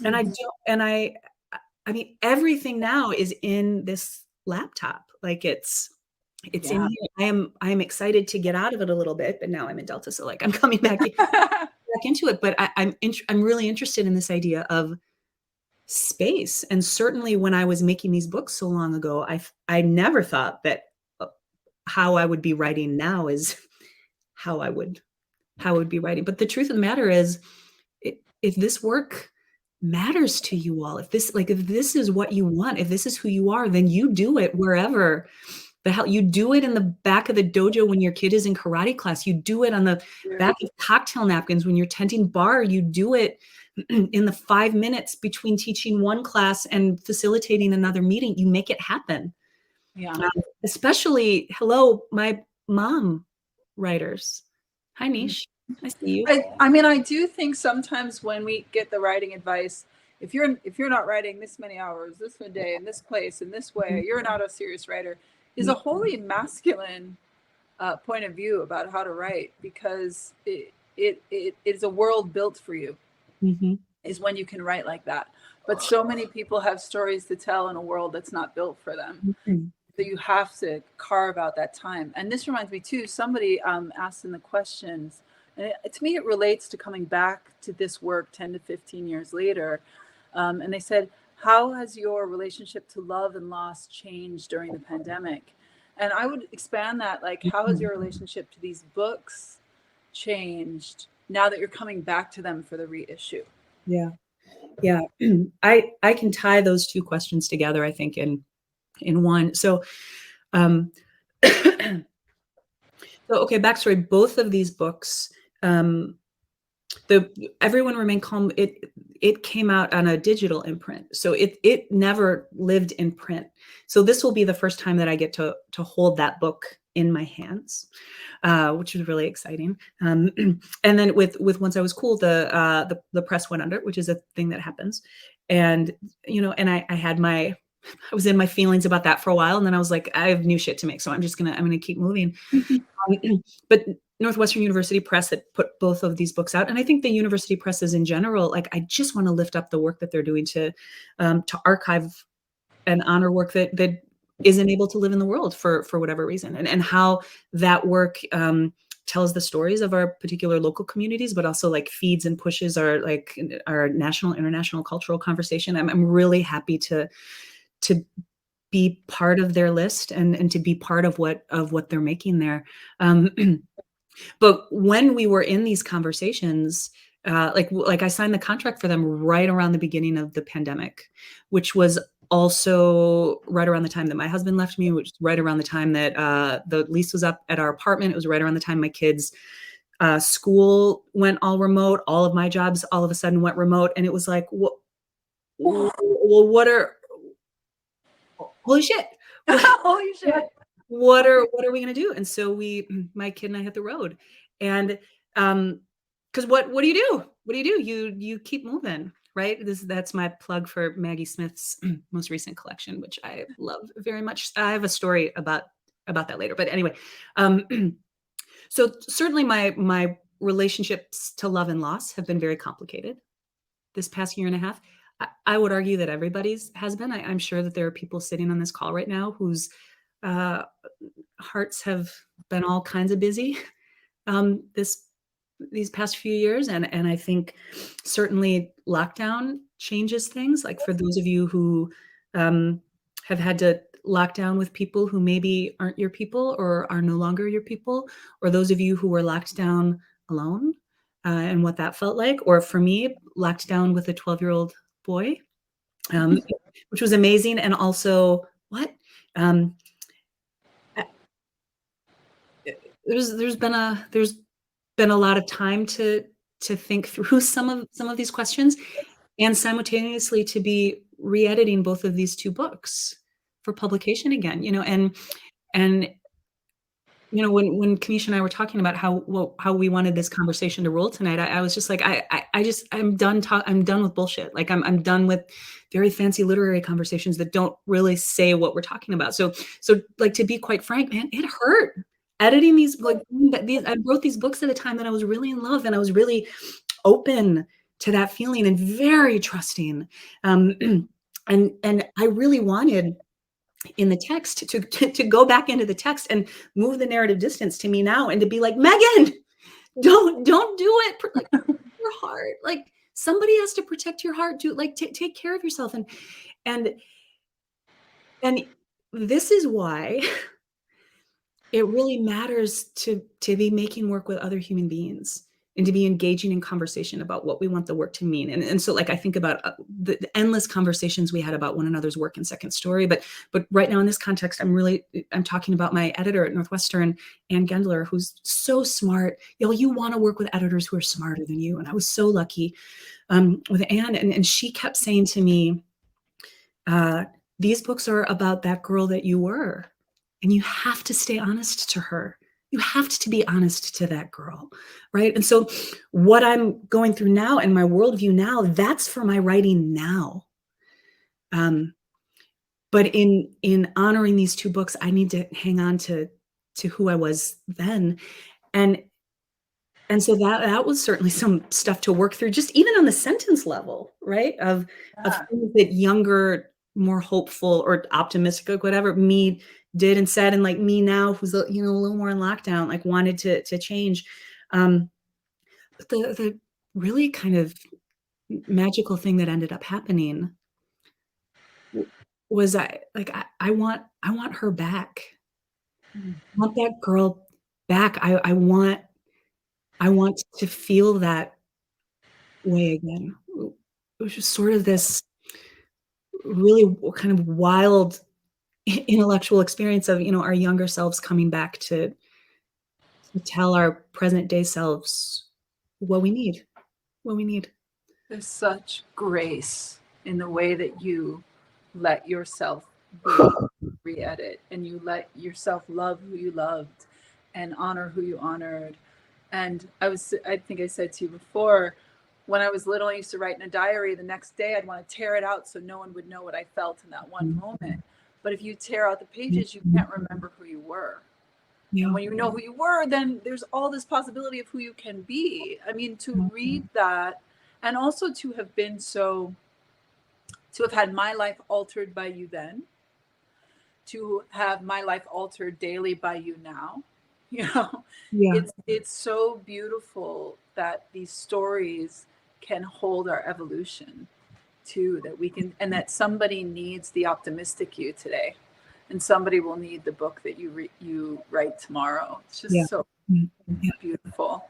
D: And I mean, everything now is in this laptop. Like it's in here. I am excited to get out of it a little bit, but now I'm in Delta. So like I'm coming back into it, but I'm really interested in this idea of space. And certainly when I was making these books so long ago, I never thought that how I would be writing now is how I would be writing. But the truth of the matter is, if this work matters to you all, if this is what you want, if this is who you are, then you do it wherever the hell. You do it in the back of the dojo when your kid is in karate class. You do it on the back of cocktail napkins when you're tending bar. You do it in the 5 minutes between teaching one class and facilitating another meeting. You make it happen.
B: Yeah.
D: Especially, hello, my mom writers. Hi, Nish. I see you.
B: I mean, I do think sometimes when we get the writing advice, if you're not writing this many hours, this many day, in this place, in this way, you're not a serious writer, is a wholly masculine point of view about how to write, because it is a world built for you.
D: Mm-hmm.
B: Is when you can write like that. But so many people have stories to tell in a world that's not built for them.
D: Mm-hmm.
B: So you have to carve out that time. And this reminds me too, somebody asked in the questions, and to me it relates to coming back to this work 10 to 15 years later. And they said, how has your relationship to love and loss changed during the pandemic? And I would expand that, like, how has your relationship to these books changed now that you're coming back to them for the reissue?
D: Yeah. I can tie those two questions together, I think, in one. So, so okay, backstory. Both of these books, Everyone Remain Calm, it came out on a digital imprint. So it never lived in print. So this will be the first time that I get to hold that book in my hands, which is really exciting. And then with Once I Was Cool, the press went under, which is a thing that happens. And, and I was in my feelings about that for a while. And then I was like, I have new shit to make. So I'm going to keep moving. But Northwestern University Press that put both of these books out. And I think the university presses in general, like, I just want to lift up the work that they're doing to archive and honor work that isn't able to live in the world for whatever reason, and how that work tells the stories of our particular local communities, but also like feeds and pushes our national, international cultural conversation. I'm really happy to be part of their list and to be part of what they're making there. But when we were in these conversations, like I signed the contract for them right around the beginning of the pandemic, which was also right around the time that my husband left me, which was right around the time that the lease was up at our apartment. It was right around the time my kids' school went all remote. All of my jobs all of a sudden went remote. And it was like, well, holy shit.
B: Holy shit.
D: What are we going to do? And so my kid and I hit the road. And because what do you do? What do you do? You keep moving, right? That's my plug for Maggie Smith's most recent collection, which I love very much. I have a story about that later, but anyway, so certainly my relationships to love and loss have been very complicated this past year and a half. I would argue that everybody's has been. I'm sure that there are people sitting on this call right now whose hearts have been all kinds of busy these past few years, and I think certainly lockdown changes things. Like for those of you who have had to lock down with people who maybe aren't your people or are no longer your people, or those of you who were locked down alone and what that felt like, or for me, locked down with a 12-year-old boy, which was amazing, and also what there's been a lot of time to think through some of these questions, and simultaneously to be re-editing both of these 2 books for publication again, and when Kenisha and I were talking about how we wanted this conversation to roll tonight, I was just like, I'm done with bullshit. Like I'm done with very fancy literary conversations that don't really say what we're talking about. So like, to be quite frank, man, it hurt editing these. I wrote these books at a time that I was really in love, and I was really open to that feeling and very trusting. And I really wanted in the text to go back into the text and move the narrative distance to me now, and to be like, Megan, don't do it. Protect your heart. Like, somebody has to protect your heart too. Like, take care of yourself. And this is why it really matters to be making work with other human beings, and to be engaging in conversation about what we want the work to mean. And so, like, I think about the endless conversations we had about one another's work in Second Story, but right now in this context, I'm talking about my editor at Northwestern, Ann Gendler, who's so smart. You want to work with editors who are smarter than you. And I was so lucky with Ann, and she kept saying to me, these books are about that girl that you were, and you have to stay honest to her. You have to be honest to that girl, right? And so what I'm going through now and my worldview now, that's for my writing now. But in honoring these 2 books, I need to hang on to who I was then. And so that was certainly some stuff to work through, just even on the sentence level, right? Of things that younger, more hopeful or optimistic, or whatever, me did and said, and like me now, who's a little more in lockdown, like wanted to change. But the really kind of magical thing that ended up happening was I want her back. I want that girl back. I want to feel that way again. It was just sort of this really kind of wild intellectual experience of our younger selves coming back to tell our present day selves what we need.
B: There's such grace in the way that you let yourself be re-edit, and you let yourself love who you loved and honor who you honored. And I think I said to you before, when I was little, I used to write in a diary. The next day I'd want to tear it out so no one would know what I felt in that one moment. But if you tear out the pages, you can't remember who you were. Yeah. And when you know who you were, then there's all this possibility of who you can be. I mean, to read that, and also to have had my life altered by you then, to have my life altered daily by you now, it's so beautiful that these stories can hold our evolution too, that we can, and that somebody needs the optimistic you today, and somebody will need the book that you write tomorrow. It's just so beautiful.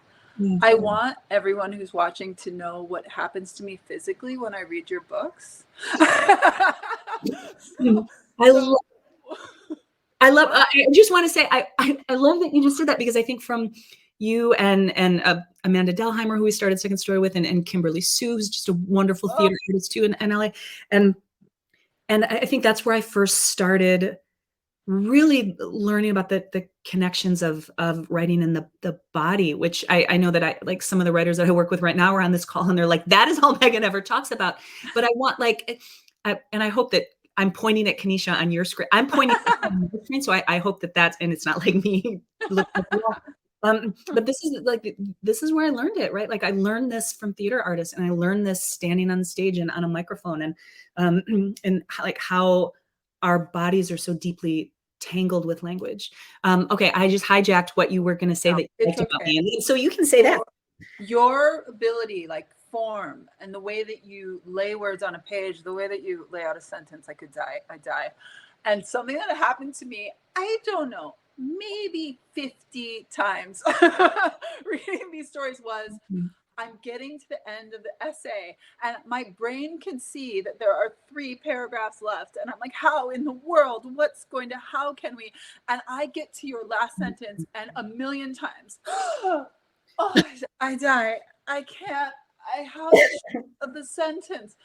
B: I want everyone who's watching to know what happens to me physically when I read your books. I
D: just want to say I love that you just said that, because I think from you and Amanda Delheimer, who we started Second Story with, and Kimberly Sue, who's just a wonderful theater artist too in LA, and I think that's where I first started really learning about the connections of writing in the body, which I know that I like some of the writers that I work with right now are on this call and they're like, that is all Megan ever talks about. But I want and I hope that I'm pointing at Khanisha on your screen. I'm pointing at your screen, so I hope that that's, and it's not like me looking at the wall. But this is where I learned it, right? Like I learned this from theater artists, and I learned this standing on stage and on a microphone, and like how our bodies are so deeply tangled with language. Okay, I just hijacked what you were going to say.
B: No,
D: that
B: it's
D: about
B: okay.
D: me, so you can say that.
B: Your ability, like form, and the way that you lay words on a page, the way that you lay out a sentence, I die. And something that happened to me, I don't know, maybe 50 times reading these stories was, I'm getting to the end of the essay and my brain can see that there are 3 paragraphs left. And I'm like, how in the world, how can we? And I get to your last sentence and a million times, oh, I die. I can't, I have of the sentence.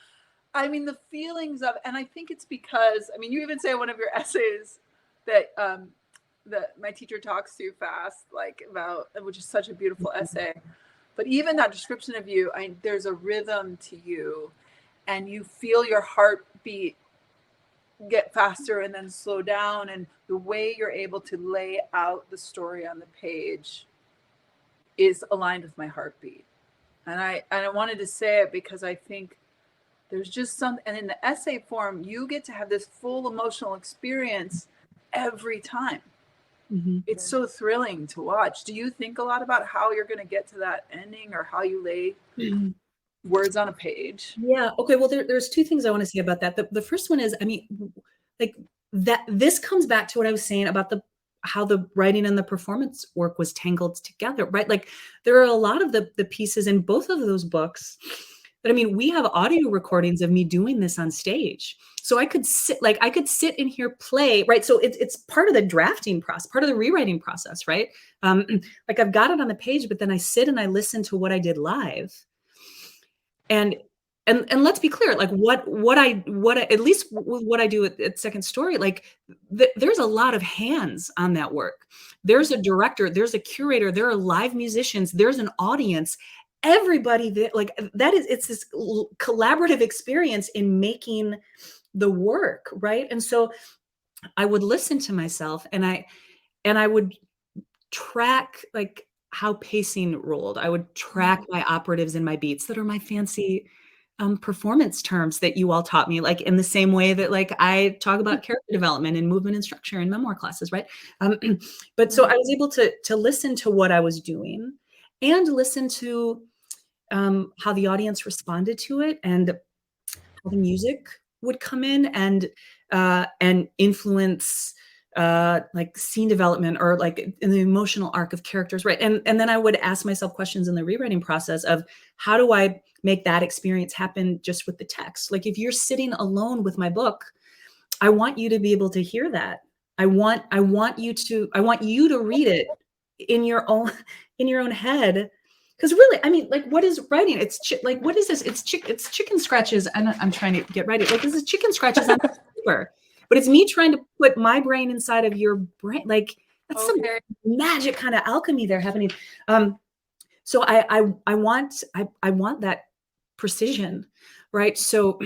B: I mean, the feelings of, and I think it's because, I mean, you even say in one of your essays that, that my teacher talks too fast, like about, which is such a beautiful essay. But even that description of you, there's a rhythm to you, and you feel your heartbeat get faster and then slow down. And the way you're able to lay out the story on the page is aligned with my heartbeat. And I wanted to say it because I think there's just and in the essay form, you get to have this full emotional experience every time. Mm-hmm. It's so thrilling to watch. Do you think a lot about how you're going to get to that ending, or how you lay words on a page?
D: Yeah. Okay. Well, there's 2 things I want to say about that. The first one is, I mean, like that, this comes back to what I was saying about how the writing and the performance work was tangled together, right? Like there are a lot of the pieces in both of those books. But I mean, we have audio recordings of me doing this on stage. So I could sit in here, play, right? So it's part of the drafting process, part of the rewriting process, right? Like I've got it on the page, but then I sit and I listen to what I did live. And let's be clear, like what I at least what I do at Second Story, like there's a lot of hands on that work. There's a director, there's a curator, there are live musicians, there's an audience. Everybody it's this collaborative experience in making the work, right? And so I would listen to myself, and I would track like how pacing rolled. I would track my operatives and my beats, that are my fancy performance terms that you all taught me, like in the same way that like I talk about character development and movement and structure in memoir classes, right? But so I was able to listen to what I was doing, and listen to how the audience responded to it, and how the music would come in and influence like scene development, or like in the emotional arc of characters, right? And then I would ask myself questions in the rewriting process of, how do I make that experience happen just with the text? Like if you're sitting alone with my book, I want you to be able to hear that. I want you to read it in your own head. Because really, I mean, like, what is writing? It's like, what is this? It's chicken scratches. And I'm trying to get ready. Like, this is chicken scratches on paper, but it's me trying to put my brain inside of your brain. Like, that's some magic kind of alchemy there happening. So I want that precision, right? So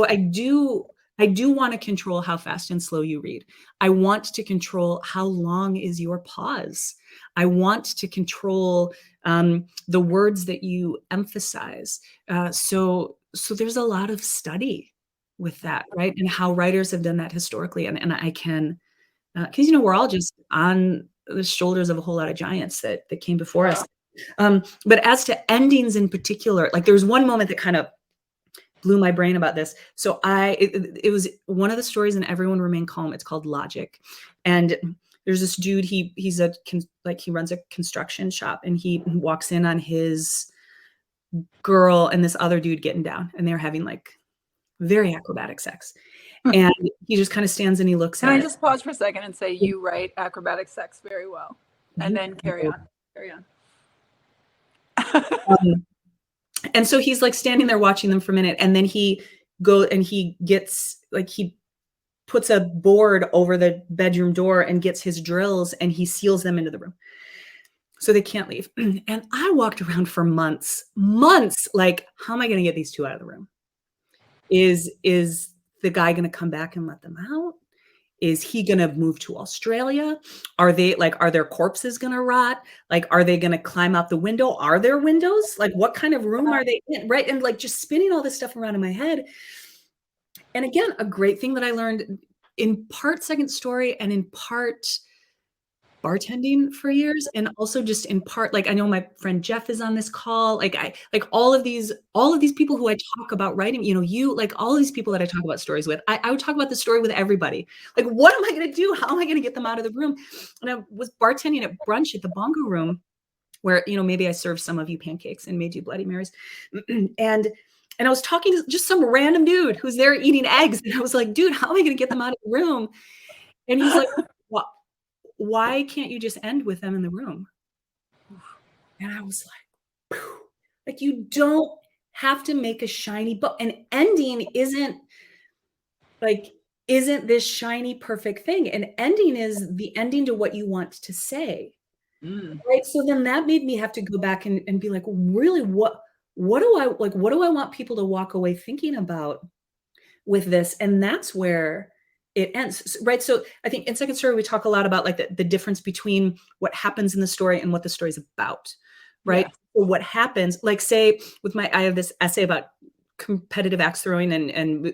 D: I do want to control how fast and slow you read. I want to control how long is your pause. I want to control the words that you emphasize. So there's a lot of study with that, right? And how writers have done that historically. And I can, because, we're all just on the shoulders of a whole lot of giants that came before us. But as to endings in particular, like there's one moment that kind of blew my brain about this. So it was one of the stories in Everyone Remain Calm. It's called Logic. And there's this dude, he runs a construction shop, and he walks in on his girl and this other dude getting down, and they're having like very acrobatic sex. And he just kind of stands and he looks at it.
B: Can I just pause for a second and say, you write acrobatic sex very well, and then carry on.
D: And so he's like standing there watching them for a minute, and then he gets like, he puts a board over the bedroom door and gets his drills and he seals them into the room so they can't leave. And I walked around for months, like, how am I going to get these two out of the room? Is the guy going to come back and let them out? Is he going to move to Australia? Are their corpses going to rot? Like, are they going to climb out the window? Are there windows? Like, what kind of room are they in? Right. And like just spinning all this stuff around in my head. And again, a great thing that I learned, in part second story and in part bartending for years, and also just in part, like, I know my friend Jeff is on this call, like all of these people who I talk about writing, you, like all of these people that I talk about stories with, I would talk about the story with everybody. Like, what am I going to do? How am I going to get them out of the room? And I was bartending at brunch at the Bongo Room, where, maybe I served some of you pancakes and made you Bloody Marys. And I was talking to just some random dude who's there eating eggs. And I was like, dude, how am I going to get them out of the room? And he's like, why can't you just end with them in the room? And I was like, phew. Like, you don't have to make a shiny book. An ending isn't this shiny, perfect thing. An ending is the ending to what you want to say. Right. So then that made me have to go back and be like, really, what do I want people to walk away thinking about with this? And that's where it ends, right? So I think in second story, we talk a lot about like the difference between what happens in the story and what the story is about, right? Yeah. So what happens, like, say I have this essay about competitive axe throwing and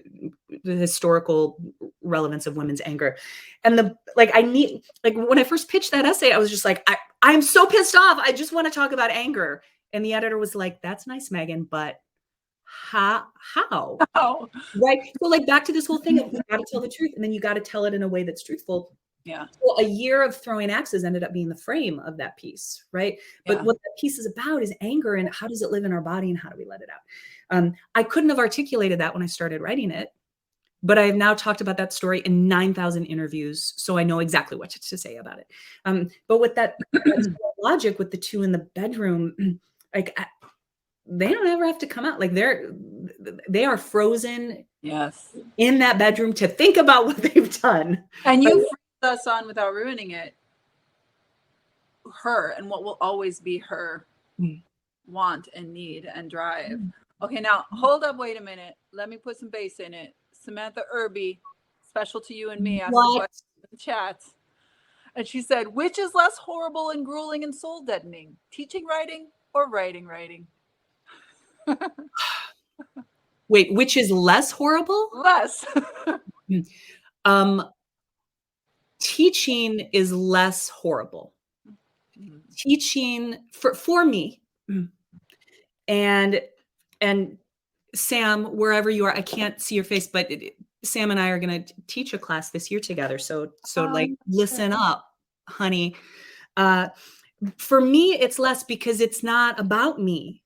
D: the historical relevance of women's anger. And when I first pitched that essay, I was just like, I'm so pissed off. I just want to talk about anger. And the editor was like, that's nice, Megan, but how? Oh. Right. So like back to this whole thing of you got to tell the truth, and then you got to tell it in a way that's truthful.
B: Yeah.
D: So a year of throwing axes ended up being the frame of that piece. Right. Yeah. But what that piece is about is anger, and how does it live in our body, and how do we let it out? I couldn't have articulated that when I started writing it, but I have now talked about that story in 9,000 interviews. So I know exactly what to say about it. But with that logic with the two in the bedroom, like, they don't ever have to come out. Like, they are frozen in that bedroom to think about what they've done.
B: And you freeze us on, without ruining it, her and what will always be her want and need and drive. Okay, now hold up, wait a minute. Let me put some bass in it. Samantha Irby, special to you and me, asked a question in the chat. And she said, which is less horrible and grueling and soul deadening? Teaching writing or writing?
D: Wait, which is less horrible?
B: Less.
D: Teaching is less horrible. Teaching for me, and Sam, wherever you are, I can't see your face, but Sam and I are going to teach a class this year together. So like, listen up, honey. For me, it's less because it's not about me.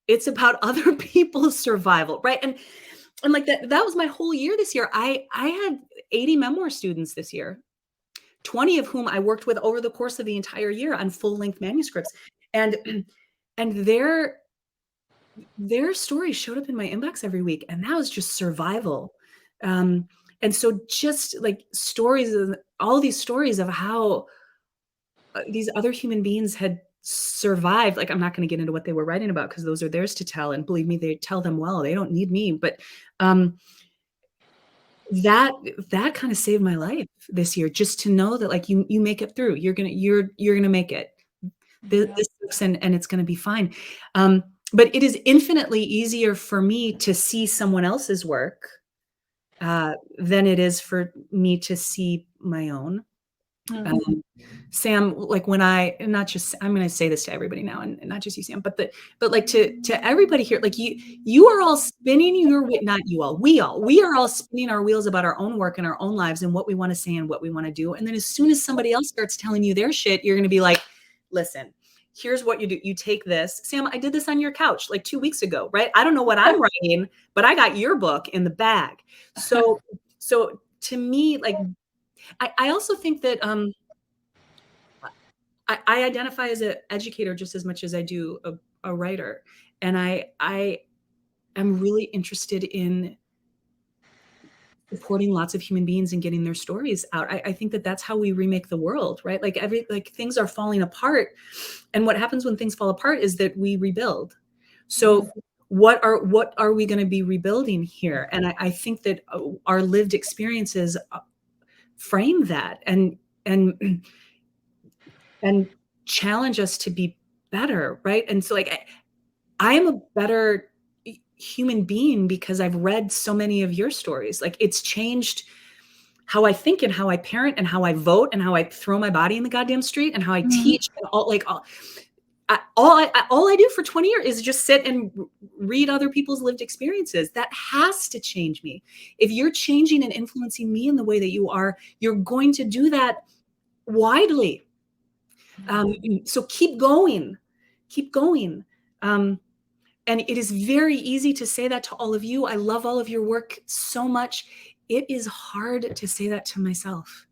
D: It's about other people's survival, right? And like that was my whole year this year. I had 80 memoir students this year, 20 of whom I worked with over the course of the entire year on full-length manuscripts. And their stories showed up in my inbox every week, and that was just survival. And so just like all these stories of how these other human beings had survived. Like, I'm not going to get into what they were writing about because those are theirs to tell. And believe me, they tell them well. They don't need me. But that kind of saved my life this year, just to know that like you make it through. You're gonna make it. This and it's gonna be fine. But it is infinitely easier for me to see someone else's work than it is for me to see my own. Sam, like I'm going to say this to everybody now, and not just you, Sam, but like to everybody here, like you are all spinning we are all spinning our wheels about our own work and our own lives and what we want to say and what we want to do. And then as soon as somebody else starts telling you their shit, you're going to be like, listen, here's what you do. You take this. Sam, I did this on your couch like 2 weeks ago, right? I don't know what I'm writing, but I got your book in the bag. So to me, like, I also think that I identify as an educator just as much as I do a writer. And I am really interested in supporting lots of human beings and getting their stories out. I think that that's how we remake the world, right? Like things are falling apart. And what happens when things fall apart is that we rebuild. So what are we going to be rebuilding here? And I think that our lived experiences frame that and challenge us to be better, right? And so like I am a better human being because I've read so many of your stories. Like it's changed how I think and how I parent and how I vote and how I throw my body in the goddamn street and how I teach and all I do for 20 years is just sit and read other people's lived experiences. That has to change me. If you're changing and influencing me in the way that you are, you're going to do that widely. So keep going. And it is very easy to say that to all of you. I love all of your work so much. It is hard to say that to myself.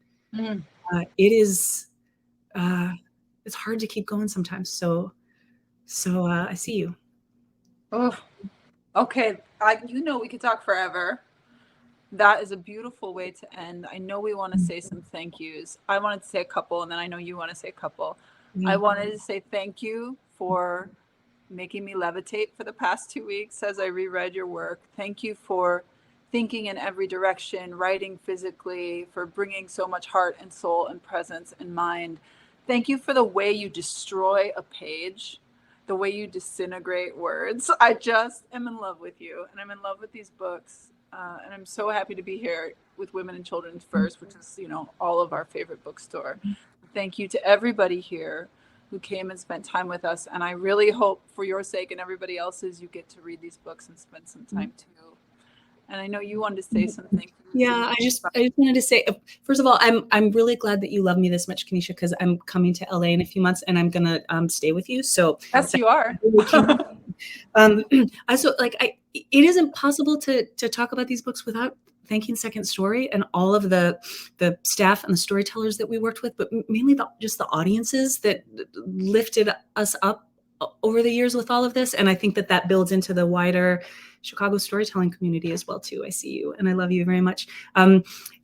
D: It's hard to keep going sometimes. So I see you.
B: Oh, okay. We could talk forever. That is a beautiful way to end. I know we want to say some thank yous. I wanted to say a couple, and then I know you want to say a couple. I wanted to say thank you for making me levitate for the past 2 weeks as I reread your work. Thank you for thinking in every direction, writing physically, for bringing so much heart and soul and presence and mind. Thank you for the way you destroy a page, the way you disintegrate words. I just am in love with you, and I'm in love with these books. And I'm so happy to be here with Women and Children First, which is, all of our favorite bookstore. Thank you to everybody here who came and spent time with us. And I really hope for your sake and everybody else's, you get to read these books and spend some time too. And I know you wanted to say something.
D: Yeah, I just wanted to say, first of all, I'm really glad that you love me this much, Kenisha, because I'm coming to LA in a few months and I'm gonna stay with you. So
B: yes, you are.
D: It isn't possible to talk about these books without thanking Second Story and all of the staff and the storytellers that we worked with, but mainly just the audiences that lifted us up over the years with all of this. And I think that builds into the wider Chicago storytelling community as well too. I see you and I love you very much. I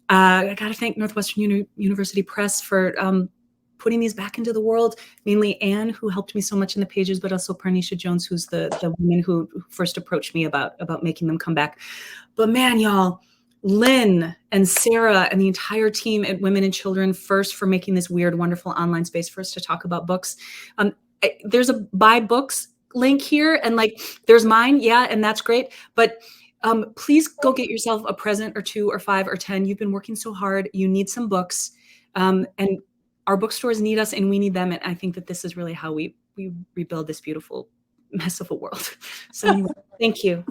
D: got to thank Northwestern University Press for putting these back into the world, mainly Anne, who helped me so much in the pages, but also Khanisha Jones, who's the woman who first approached me about making them come back. But man, y'all, Lynn and Sarah and the entire team at Women and Children First for making this weird, wonderful online space for us to talk about books. There's a buy books link here, and there's mine, yeah, and that's great. But please go get yourself a present or 2 or 5 or 10. You've been working so hard. You need some books, and our bookstores need us, and we need them. And I think that this is really how we rebuild this beautiful mess of a world. So anyway, thank you.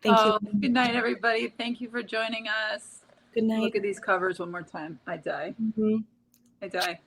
D: Thank you.
B: Good night, everybody. Thank you for joining us.
D: Good night.
B: Look at these covers one more time. I die.
D: Mm-hmm.
B: I die.